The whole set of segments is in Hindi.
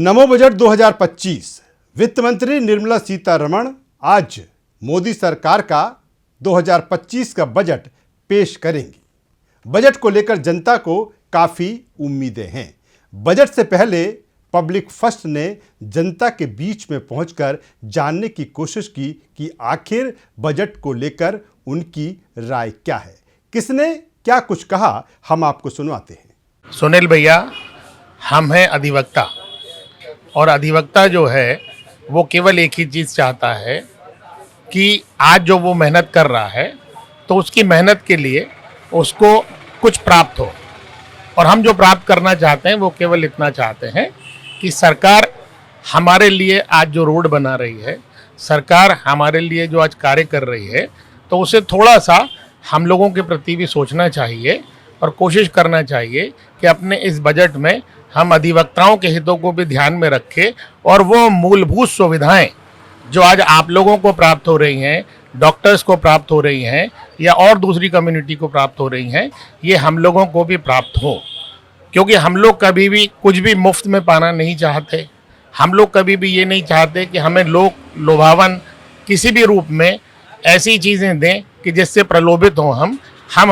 नमो बजट 2025 वित्त मंत्री निर्मला सीतारमण आज मोदी सरकार का 2025 का बजट पेश करेंगी। बजट को लेकर जनता को काफी उम्मीदें हैं। बजट से पहले पब्लिक फर्स्ट ने जनता के बीच में पहुंचकर जानने की कोशिश की कि आखिर बजट को लेकर उनकी राय क्या है, किसने क्या कुछ कहा, हम आपको सुनवाते हैं। सुनील भैया, हम हैं अधिवक्ता, और अधिवक्ता जो है वो केवल एक ही चीज़ चाहता है कि आज जो वो मेहनत कर रहा है तो उसकी मेहनत के लिए उसको कुछ प्राप्त हो। और हम जो प्राप्त करना चाहते हैं वो केवल इतना चाहते हैं कि सरकार हमारे लिए आज जो रोड बना रही है, सरकार हमारे लिए जो आज कार्य कर रही है, तो उसे थोड़ा सा हम लोगों के प्रति भी सोचना चाहिए और कोशिश करना चाहिए कि अपने इस बजट में हम अधिवक्ताओं के हितों को भी ध्यान में रखें और वो मूलभूत सुविधाएं जो आज आप लोगों को प्राप्त हो रही हैं, डॉक्टर्स को प्राप्त हो रही हैं या और दूसरी कम्युनिटी को प्राप्त हो रही हैं, ये हम लोगों को भी प्राप्त हो। क्योंकि हम लोग कभी भी कुछ भी मुफ्त में पाना नहीं चाहते। हम लोग कभी भी ये नहीं चाहते कि हमें लोग लुभावन किसी भी रूप में ऐसी चीज़ें दें कि जिससे प्रलोभित हों। हम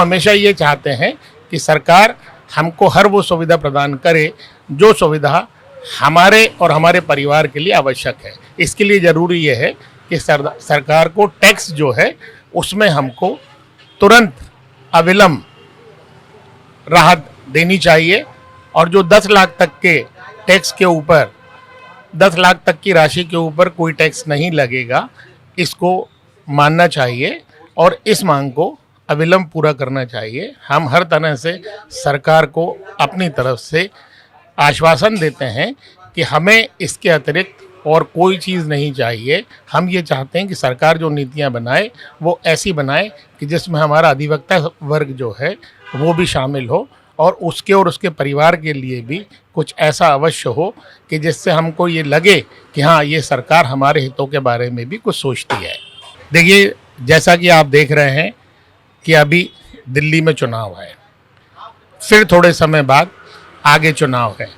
हमेशा ये चाहते हैं कि सरकार हमको हर वो सुविधा प्रदान करे जो सुविधा हमारे और हमारे परिवार के लिए आवश्यक है। इसके लिए ज़रूरी ये है कि सरकार को टैक्स जो है उसमें हमको तुरंत अविलंब राहत देनी चाहिए। और जो 10 लाख तक के टैक्स के ऊपर 10 लाख तक की राशि के ऊपर कोई टैक्स नहीं लगेगा, इसको मानना चाहिए और इस मांग को अविलंब पूरा करना चाहिए। हम हर तरह से सरकार को अपनी तरफ से आश्वासन देते हैं कि हमें इसके अतिरिक्त और कोई चीज़ नहीं चाहिए। हम ये चाहते हैं कि सरकार जो नीतियां बनाए वो ऐसी बनाए कि जिसमें हमारा अधिवक्ता वर्ग जो है वो भी शामिल हो और उसके परिवार के लिए भी कुछ ऐसा अवश्य हो कि जिससे हमको ये लगे कि हाँ, ये सरकार हमारे हितों के बारे में भी कुछ सोचती है। देखिए, जैसा कि आप देख रहे हैं कि अभी दिल्ली में चुनाव है, फिर थोड़े समय बाद आगे चुनाव है,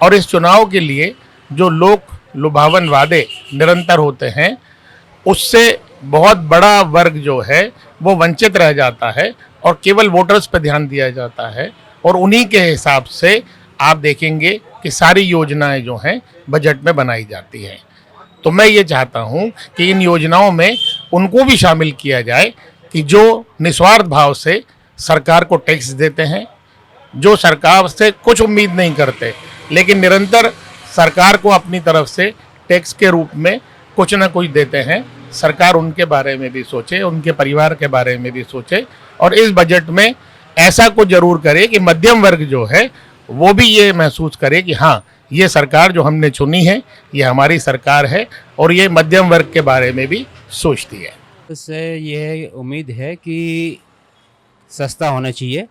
और इस चुनाव के लिए जो लोग लुभावन वादे निरंतर होते हैं उससे बहुत बड़ा वर्ग जो है वो वंचित रह जाता है और केवल वोटर्स पर ध्यान दिया जाता है। और उन्हीं के हिसाब से आप देखेंगे कि सारी योजनाएं जो हैं बजट में बनाई जाती हैं। तो मैं ये चाहता हूं कि इन योजनाओं में उनको भी शामिल किया जाए कि जो निस्वार्थ भाव से सरकार को टैक्स देते हैं, जो सरकार से कुछ उम्मीद नहीं करते लेकिन निरंतर सरकार को अपनी तरफ से टैक्स के रूप में कुछ ना कुछ देते हैं। सरकार उनके बारे में भी सोचे, उनके परिवार के बारे में भी सोचे और इस बजट में ऐसा कुछ जरूर करे कि मध्यम वर्ग जो है वो भी ये महसूस करे कि हाँ, ये सरकार जो हमने चुनी है ये हमारी सरकार है और ये मध्यम वर्ग के बारे में भी सोचती है। इससे ये उम्मीद है कि सस्ता होना चाहिए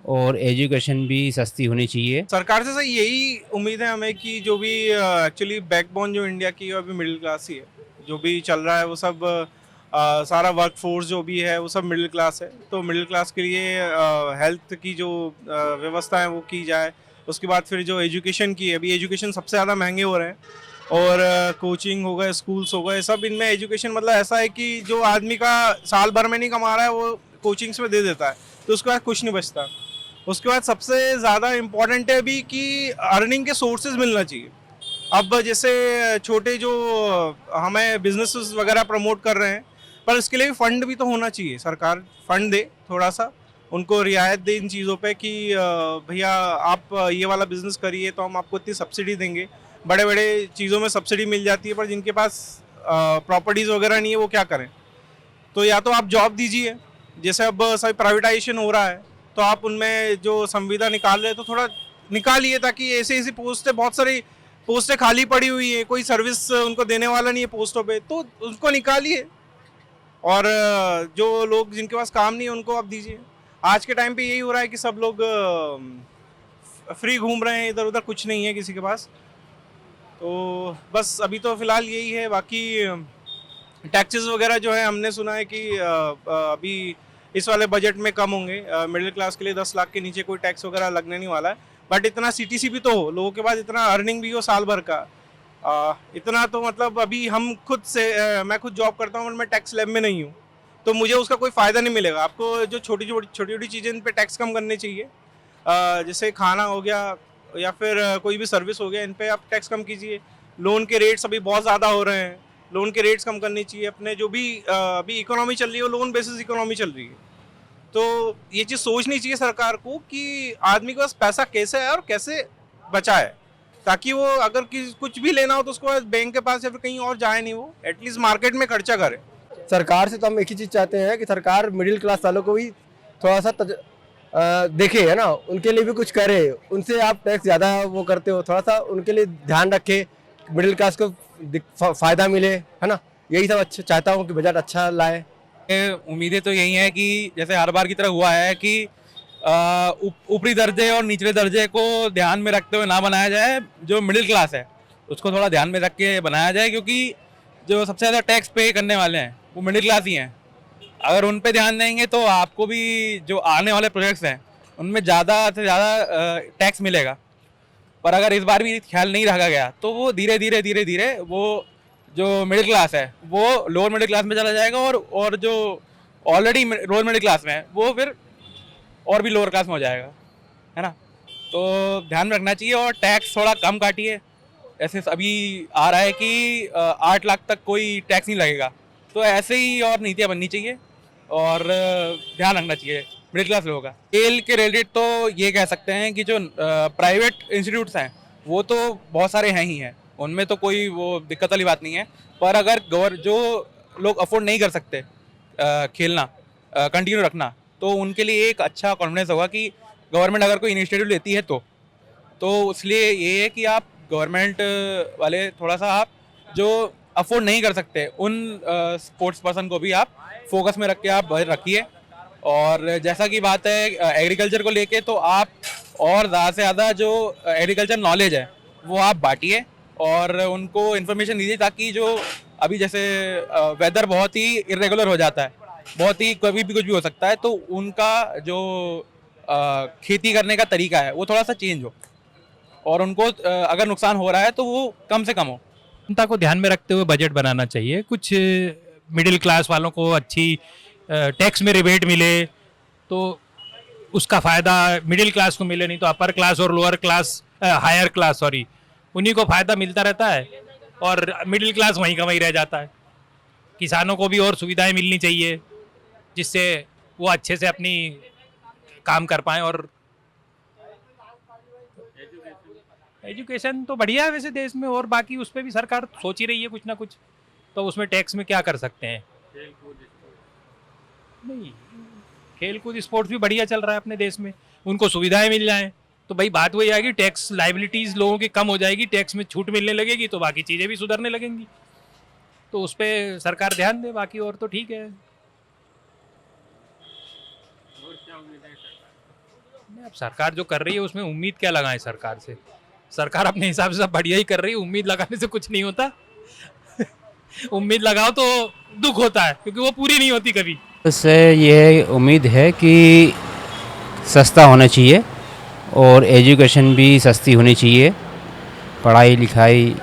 और एजुकेशन भी सस्ती होनी चाहिए। सरकार से सही यही उम्मीद है हमें कि जो भी एक्चुअली बैकबोन जो इंडिया की है अभी मिडिल क्लास ही है। जो भी चल रहा है वो सब सारा वर्क फोर्स जो भी है वो सब मिडिल क्लास है। तो मिडिल क्लास के लिए हेल्थ की जो व्यवस्था है वो की जाए। उसके बाद फिर जो एजुकेशन की है, अभी एजुकेशन सबसे ज़्यादा महंगे हो रहे हैं और कोचिंग हो गए, स्कूल्स हो गए, सब इनमें एजुकेशन मतलब ऐसा है कि जो आदमी का साल भर में नहीं कमा रहा है वो कोचिंग्स में दे देता है, तो उसके बाद कुछ नहीं बचता। उसके बाद सबसे ज़्यादा इम्पॉर्टेंट है अभी कि अर्निंग के सोर्सेज मिलना चाहिए। अब जैसे छोटे जो हमें बिजनेसेस वगैरह प्रमोट कर रहे हैं, पर इसके लिए फंड भी तो होना चाहिए। सरकार फंड दे, थोड़ा सा उनको रियायत दे इन चीज़ों पे कि भैया आप ये वाला बिज़नेस करिए तो हम आपको इतनी सब्सिडी देंगे। बड़े बड़े चीज़ों में सब्सिडी मिल जाती है, पर जिनके पास प्रॉपर्टीज़ वगैरह नहीं है वो क्या करें। तो या तो आप जॉब दीजिए, जैसे अब सभी प्राइवेटाइजेशन हो रहा है तो आप उनमें जो संविदा निकाल रहे हैं तो थोड़ा निकालिए, ताकि ऐसी ऐसी पोस्टें, बहुत सारी पोस्टें खाली पड़ी हुई है, कोई सर्विस उनको देने वाला नहीं है पोस्टों पे, तो उनको निकालिए और जो लोग जिनके पास काम नहीं है उनको आप दीजिए। आज के टाइम पे यही हो रहा है कि सब लोग फ्री घूम रहे हैं, इधर उधर कुछ नहीं है किसी के पास। तो बस अभी तो फ़िलहाल यही है। बाकी टैक्सेस वगैरह जो है हमने सुना है कि अभी इस वाले बजट में कम होंगे। मिडिल क्लास के लिए 10 लाख के नीचे कोई टैक्स वगैरह लगने नहीं वाला है। बट इतना सीटीसी भी तो हो, लोगों के पास इतना अर्निंग भी हो साल भर का। इतना तो मतलब अभी हम खुद से मैं खुद जॉब करता हूँ, मैं टैक्स स्लैब में नहीं हूँ, तो मुझे उसका कोई फ़ायदा नहीं मिलेगा। आपको जो छोटी छोटी चीज़ें इन पे टैक्स कम करनी चाहिए, जैसे खाना हो गया या फिर कोई भी सर्विस हो गया, इन पे आप टैक्स कम कीजिए। लोन के रेट्स अभी बहुत ज़्यादा हो रहे हैं, लोन के रेट्स कम करनी चाहिए। अपने जो भी अभी इकोनॉमी चल रही है वो लोन बेसिस इकोनॉमी चल रही है, तो ये चीज़ सोचनी चाहिए सरकार को कि आदमी के पास पैसा कैसे है और कैसे बचाए, ताकि वो अगर कुछ भी लेना हो तो उसको बैंक के पास या फिर कहीं और जाए नहीं, वो एटलीस्ट मार्केट में खर्चा करे। सरकार से तो हम एक ही चीज़ चाहते हैं कि सरकार मिडिल क्लास वालों को भी थोड़ा सा देखे, है ना, उनके लिए भी कुछ करे। उनसे आप टैक्स ज़्यादा वो करते हो, थोड़ा सा उनके लिए ध्यान रखे, मिडिल क्लास को फ़ायदा मिले, है ना। यही सब अच्छा चाहता हूँ कि बजट अच्छा लाए। उम्मीदें तो यही हैं कि जैसे हर बार की तरह हुआ है कि ऊपरी दर्जे और निचले दर्जे को ध्यान में रखते हुए ना बनाया जाए, जो मिडिल क्लास है उसको थोड़ा ध्यान में रख के बनाया जाए, क्योंकि जो सबसे ज़्यादा टैक्स पे करने वाले हैं वो मिडिल क्लास ही हैं। अगर उन पे ध्यान देंगे तो आपको भी जो आने वाले प्रोजेक्ट्स हैं उनमें ज़्यादा से ज़्यादा टैक्स मिलेगा। पर अगर इस बार भी ख्याल नहीं रखा गया तो वो धीरे धीरे वो जो मिडिल क्लास है वो लोअर मिडिल क्लास में चला जाएगा, और जो ऑलरेडी लोअर मिडिल क्लास में है वो फिर और भी लोअर क्लास में हो जाएगा, है ना। तो ध्यान में रखना चाहिए और टैक्स थोड़ा कम काटिए। ऐसे अभी आ रहा है कि 8 लाख तक कोई टैक्स नहीं लगेगा, तो ऐसे ही और नीतियाँ बननी चाहिए और ध्यान रखना चाहिए मिडिल क्लास लोगों का। खेल के रिलेटेड तो ये कह सकते हैं कि जो प्राइवेट इंस्टीट्यूट्स हैं वो तो बहुत सारे हैं ही हैं, उनमें तो कोई वो दिक्कत वाली बात नहीं है। पर अगर जो लोग अफोर्ड नहीं कर सकते खेलना कंटिन्यू रखना, तो उनके लिए एक अच्छा कॉन्फिडेंस होगा कि गवर्नमेंट अगर कोई इनिशिएटिव लेती है तो इसलिए ये है कि आप गवर्नमेंट वाले थोड़ा सा आप जो अफोर्ड नहीं कर सकते उन स्पोर्ट्स पर्सन को भी आप फोकस में रख के आप रखिए। और जैसा कि बात है एग्रीकल्चर को लेके, तो आप और ज़्यादा से ज़्यादा जो एग्रीकल्चर नॉलेज है वो आप बांटिए और उनको इन्फॉर्मेशन दीजिए, ताकि जो अभी जैसे वेदर बहुत ही इरेगुलर हो जाता है, बहुत ही कभी भी कुछ भी हो सकता है, तो उनका जो खेती करने का तरीका है वो थोड़ा सा चेंज हो और उनको अगर नुकसान हो रहा है तो वो कम से कम हो। जनता को ध्यान में रखते हुए बजट बनाना चाहिए। कुछ मिडिल क्लास वालों को अच्छी टैक्स में रिबेट मिले तो उसका फ़ायदा मिडिल क्लास को मिले, नहीं तो अपर क्लास और लोअर क्लास हायर क्लास उन्हीं को फ़ायदा मिलता रहता है और मिडिल क्लास वहीं का वहीं रह जाता है। किसानों को भी और सुविधाएं मिलनी चाहिए जिससे वो अच्छे से अपनी काम कर पाएँ। और एजुकेशन तो बढ़िया है वैसे देश में, और बाकी उस पर भी सरकार सोच ही रही है कुछ ना कुछ, तो उसमें टैक्स में क्या कर सकते हैं। नहीं, खेल कूद स्पोर्ट्स भी बढ़िया चल रहा है अपने देश में, उनको सुविधाएं मिल जाएं तो भाई बात वही आएगी, टैक्स लाइबिलिटीज़ लोगों की कम हो जाएगी, टैक्स में छूट मिलने लगेगी तो बाकी चीज़ें भी सुधरने लगेंगी। तो उस पर सरकार ध्यान दे, बाकी और तो ठीक है। अब सरकार जो कर रही है उसमें उम्मीद क्या लगाएं सरकार से। सरकार अपने हिसाब से सब बढ़िया ही कर रही है, उम्मीद लगाने से कुछ नहीं होता। उम्मीद लगाओ तो दुख होता है क्योंकि वो पूरी नहीं होती कभी। इससे ये उम्मीद है कि सस्ता होना चाहिए और एजुकेशन भी सस्ती होनी चाहिए, पढ़ाई लिखाई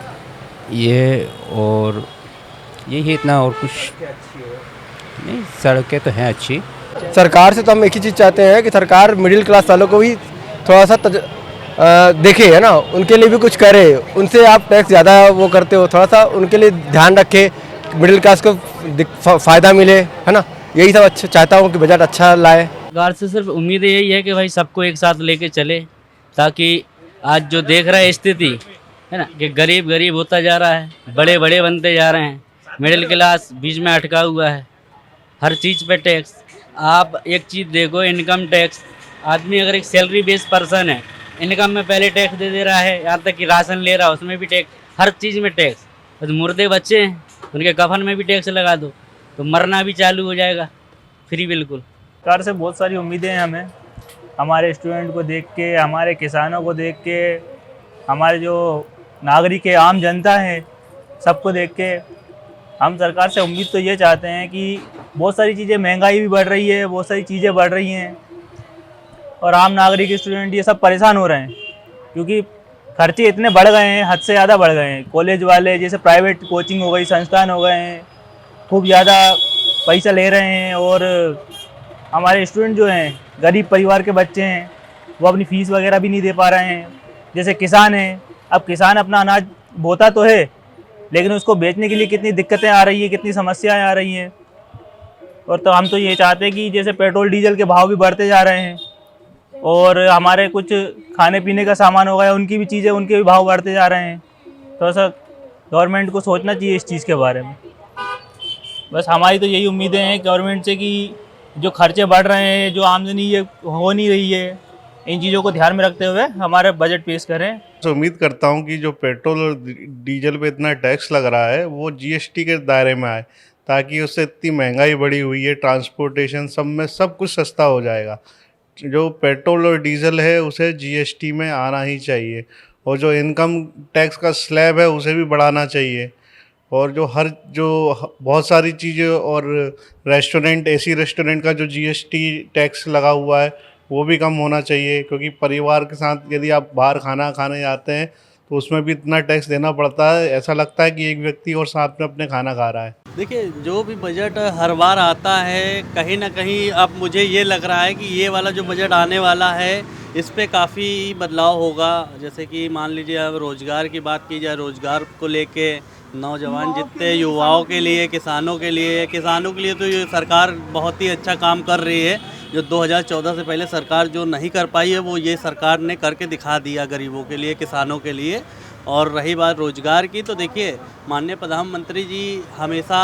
ये, और यही इतना और कुछ नहीं। सड़कें तो हैं अच्छी। सरकार से तो हम एक ही चीज़ चाहते हैं कि सरकार मिडिल क्लास वालों को भी थोड़ा सा देखे, है ना, उनके लिए भी कुछ करे। उनसे आप टैक्स ज़्यादा वो करते हो, थोड़ा सा उनके लिए ध्यान रखे, मिडिल क्लास को फ़ायदा मिले, है ना। यही सब अच्छा चाहता हूँ कि बजट अच्छा लाए। सरकार से सिर्फ उम्मीद यही है कि भाई सबको एक साथ लेके चले, ताकि आज जो देख रहा है स्थिति है ना कि गरीब गरीब होता जा रहा है, बड़े बड़े बनते जा रहे हैं, मिडिल क्लास बीच में अटका हुआ है, हर चीज़ पे टैक्स। आप एक चीज़ देखो, इनकम टैक्स, आदमी अगर एक सैलरी बेस्ड पर्सन है, इनकम में पहले टैक्स दे रहा है, यहाँ तक कि राशन ले रहा है उसमें भी टैक्स, हर चीज़ में टैक्स। बस मुर्दे बच्चे हैं उनके कफन में भी टैक्स लगा दो तो मरना भी चालू हो जाएगा फ्री। बिल्कुल सरकार से बहुत सारी उम्मीदें हैं हमें, हमारे स्टूडेंट को देख के, हमारे किसानों को देख के, हमारे जो नागरिक है, आम जनता है, सबको देख के हम सरकार से उम्मीद तो ये चाहते हैं कि बहुत सारी चीज़ें, महंगाई भी बढ़ रही है, बहुत सारी चीज़ें बढ़ रही हैं और आम नागरिक स्टूडेंट ये सब परेशान हो रहे हैं। क्योंकि खर्चे इतने बढ़ गए हैं, हद से ज़्यादा बढ़ गए हैं। कॉलेज वाले जैसे प्राइवेट कोचिंग हो गई, संस्थान हो गए हैं, खूब ज़्यादा पैसा ले रहे हैं। और हमारे स्टूडेंट जो हैं, गरीब परिवार के बच्चे हैं, वो अपनी फ़ीस वगैरह भी नहीं दे पा रहे हैं। जैसे किसान हैं, अब किसान अपना अनाज बोता तो है, लेकिन उसको बेचने के लिए कितनी दिक्कतें आ रही हैं, कितनी समस्याएं आ रही हैं। और तो हम तो ये चाहते हैं कि जैसे पेट्रोल डीजल के भाव भी बढ़ते जा रहे हैं, और हमारे कुछ खाने पीने का सामान हो गया, उनकी भी चीज़ें, उनके भी भाव बढ़ते जा रहे हैं। थोड़ा सा गवर्नमेंट को सोचना चाहिए इस चीज़ के बारे में। बस हमारी तो यही उम्मीदें हैं गवर्नमेंट से कि जो खर्चे बढ़ रहे हैं, जो आमदनी ये हो नहीं रही है, इन चीज़ों को ध्यान में रखते हुए हमारा बजट पेश करें। तो उम्मीद करता हूँ कि जो पेट्रोल और डीजल पे इतना टैक्स लग रहा है वो जीएसटी के दायरे में आए, ताकि उससे इतनी महंगाई बढ़ी हुई है, ट्रांसपोर्टेशन सब में सब कुछ सस्ता हो जाएगा। जो पेट्रोल और डीजल है उसे जीएसटी में आना ही चाहिए, और जो इनकम टैक्स का स्लैब है उसे भी बढ़ाना चाहिए। और जो बहुत सारी चीज़ें, और रेस्टोरेंट, एसी रेस्टोरेंट का जो जीएसटी टैक्स लगा हुआ है वो भी कम होना चाहिए, क्योंकि परिवार के साथ यदि आप बाहर खाना खाने जाते हैं तो उसमें भी इतना टैक्स देना पड़ता है, ऐसा लगता है कि एक व्यक्ति और साथ में अपने खाना खा रहा है। देखिए, जो भी बजट हर बार आता है, कहीं ना कहीं अब मुझे ये लग रहा है कि ये वाला जो बजट आने वाला है इस पे काफ़ी बदलाव होगा। जैसे कि मान लीजिए अब रोज़गार की बात की जाए, रोज़गार को लेके नौजवान जितने युवाओं के लिए, किसानों के लिए तो ये सरकार बहुत ही अच्छा काम कर रही है। जो 2014 से पहले सरकार जो नहीं कर पाई है वो ये सरकार ने करके दिखा दिया गरीबों के लिए, किसानों के लिए। और रही बात रोज़गार की, तो देखिए माननीय प्रधानमंत्री जी हमेशा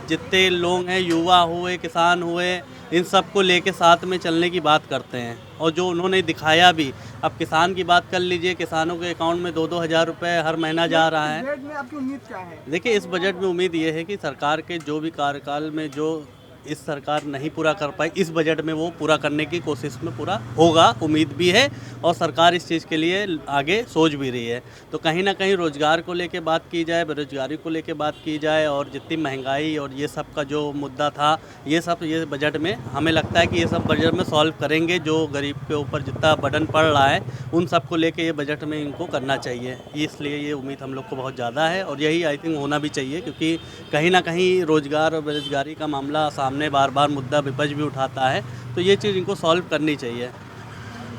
जितने लोग हैं, युवा हुए, किसान हुए, इन सब को लेके साथ में चलने की बात करते हैं, और जो उन्होंने दिखाया भी। अब किसान की बात कर लीजिए, किसानों के अकाउंट में 2-2 हज़ार रुपये हर महीना जा रहा है। बजट में आपकी उम्मीद क्या है? देखिए, इस बजट में उम्मीद ये है कि सरकार के जो भी कार्यकाल में जो इस सरकार नहीं पूरा कर पाई, इस बजट में वो पूरा करने की कोशिश में पूरा होगा, उम्मीद भी है। और सरकार इस चीज़ के लिए आगे सोच भी रही है। तो कहीं ना कहीं रोज़गार को लेके बात की जाए, बेरोजगारी को लेके बात की जाए, और जितनी महंगाई और ये सब का जो मुद्दा था, ये सब ये बजट में हमें लगता है कि ये सब बजट में सॉल्व करेंगे। जो गरीब के ऊपर जितना बर्डन पड़ रहा है उन सब को लेके ये बजट में इनको करना चाहिए। इसलिए ये उम्मीद हम लोग को बहुत ज़्यादा है, और यही आई थिंक होना भी चाहिए, क्योंकि कहीं ना कहीं रोज़गार और बेरोजगारी का मामला सामने बार बार मुद्दा विपक्ष भी उठाता है, तो ये चीज़ इनको सॉल्व करनी चाहिए।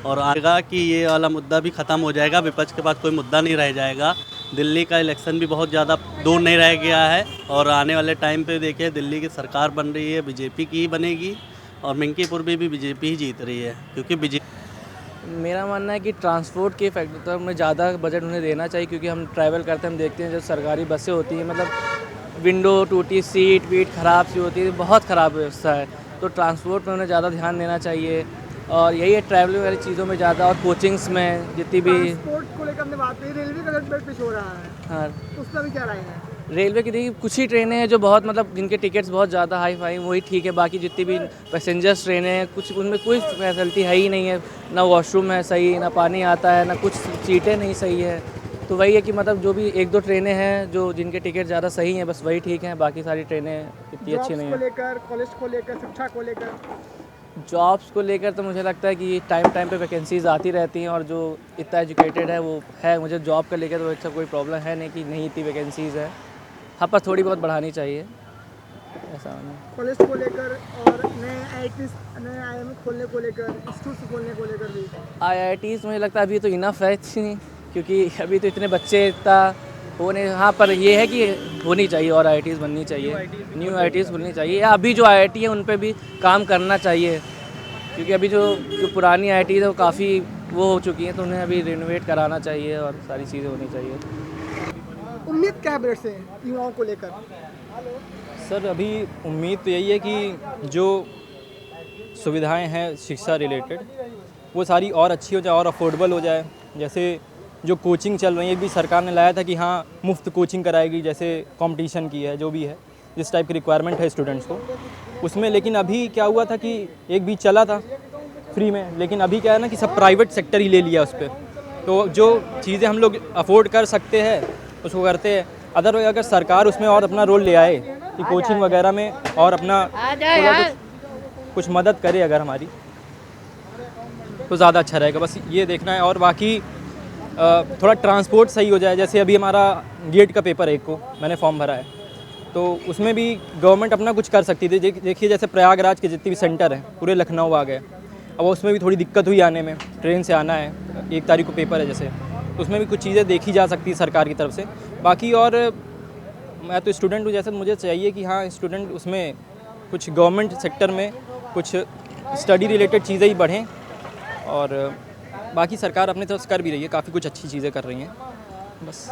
और आएगा कि ये वाला मुद्दा भी ख़त्म हो जाएगा, विपक्ष के पास कोई मुद्दा नहीं रह जाएगा। दिल्ली का इलेक्शन भी बहुत ज़्यादा दूर नहीं रह गया है, और आने वाले टाइम पे देखिए दिल्ली की सरकार बन रही है, बीजेपी की ही बनेगी, और मिंकीपुर में भी बीजेपी ही जीत रही है, क्योंकि बीजेपी। मेरा मानना है कि ट्रांसपोर्ट के फैक्टर में ज़्यादा बजट उन्हें देना चाहिए, क्योंकि हम ट्रैवल करते हैं, हम देखते हैं जब सरकारी बसें होती हैं, मतलब विंडो टूटी, सीट वीट ख़राब सी होती है, बहुत ख़राब व्यवस्था है। तो ट्रांसपोर्ट में उन्हें ज़्यादा ध्यान देना चाहिए, और यही है ट्रैवलिंग वाली चीज़ों में ज़्यादा, और कोचिंग्स में जितनी भी। ट्रांसपोर्ट को लेकर हमने बात की, रेलवे का बजट पेश हो रहा है, हाँ, उसका भी क्या राय है? रेलवे की देखिए कुछ ही ट्रेनें हैं जो बहुत, मतलब जिनके टिकट्स बहुत ज़्यादा हाई फाई, वही ठीक है। बाकी जितनी भी पैसेंजर्स ट्रेनें हैं, कुछ उनमें कोई फैसिलिटी है ही नहीं है, ना वॉशरूम है सही, ना पानी आता है, ना कुछ सीटें नहीं सही है। तो वही है कि मतलब जो भी 1-2 ट्रेनें हैं जो जिनके टिकट ज़्यादा सही हैं, बस वही ठीक हैं, बाकी सारी ट्रेनें इतनी अच्छी नहीं हैं। लेकर, कॉलेज को लेकर, शिक्षा को लेकर, जॉब्स को लेकर तो मुझे लगता है कि टाइम पे वैकेंसीज आती रहती हैं, और जो इतना एजुकेटेड है वो है। मुझे जॉब का लेकर तो अच्छा कोई प्रॉब्लम है नहीं कि नहीं इतनी वैकेंसीज़ है, हाँ, पर थोड़ी बहुत बढ़ानी चाहिए, ऐसा नहीं। कॉलेज को लेकर और नए IIM खोलने को लेकर, इंस्टीट्यूट खोलने को लेकर भी IITs मुझे लगता है अभी तो इनफ है, क्योंकि अभी तो इतने बच्चे इतना होने, हाँ, पर ये है कि होनी चाहिए, और IITs बननी चाहिए, न्यू IITs खुलनी चाहिए, या अभी जो IIT है उन पे भी काम करना चाहिए, क्योंकि अभी जो पुरानी IITs है वो काफ़ी वो हो चुकी हैं, तो उन्हें अभी रिनोवेट कराना चाहिए, और सारी चीज़ें होनी चाहिए। उम्मीद क्या है बजट से युवाओं को लेकर? सर, अभी उम्मीद तो यही है कि जो सुविधाएं हैं शिक्षा रिलेटेड वो सारी और अच्छी हो जाए, और अफोर्डेबल हो जाए। जैसे जो कोचिंग चल रही है, भी सरकार ने लाया था कि हाँ मुफ्त कोचिंग कराएगी, जैसे कंपटीशन की है, जो भी है जिस टाइप की रिक्वायरमेंट है स्टूडेंट्स को उसमें। लेकिन अभी क्या हुआ था कि एक बीच चला था फ्री में, लेकिन अभी क्या है ना कि सब प्राइवेट सेक्टर ही ले लिया उस पर। तो जो चीज़ें हम लोग अफोर्ड कर सकते हैं उसको करते हैं। अदरवाइज अगर सरकार उसमें और अपना रोल ले आए कि कोचिंग वगैरह में और अपना कुछ मदद करे अगर हमारी, तो ज़्यादा अच्छा रहेगा। बस ये देखना है। और बाकी थोड़ा ट्रांसपोर्ट सही हो जाए। जैसे अभी हमारा गेट का पेपर है, एक को मैंने फॉर्म भरा है, तो उसमें भी गवर्नमेंट अपना कुछ कर सकती थी। देखिए जैसे प्रयागराज के जितने भी सेंटर हैं पूरे लखनऊ आ गए, अब उसमें भी थोड़ी दिक्कत हुई आने में, ट्रेन से आना है, 1 तारीख को पेपर है जैसे, तो उसमें भी कुछ चीज़ें देखी जा सकती है सरकार की तरफ से। बाकी और मैं तो स्टूडेंट हूँ, जैसे मुझे चाहिए कि हाँ स्टूडेंट उसमें कुछ गवर्नमेंट सेक्टर में कुछ स्टडी रिलेटेड चीज़ें ही बढ़ें, और बाकी सरकार अपनी तरफ से कर भी रही है, काफ़ी कुछ अच्छी चीज़ें कर रही हैं बस।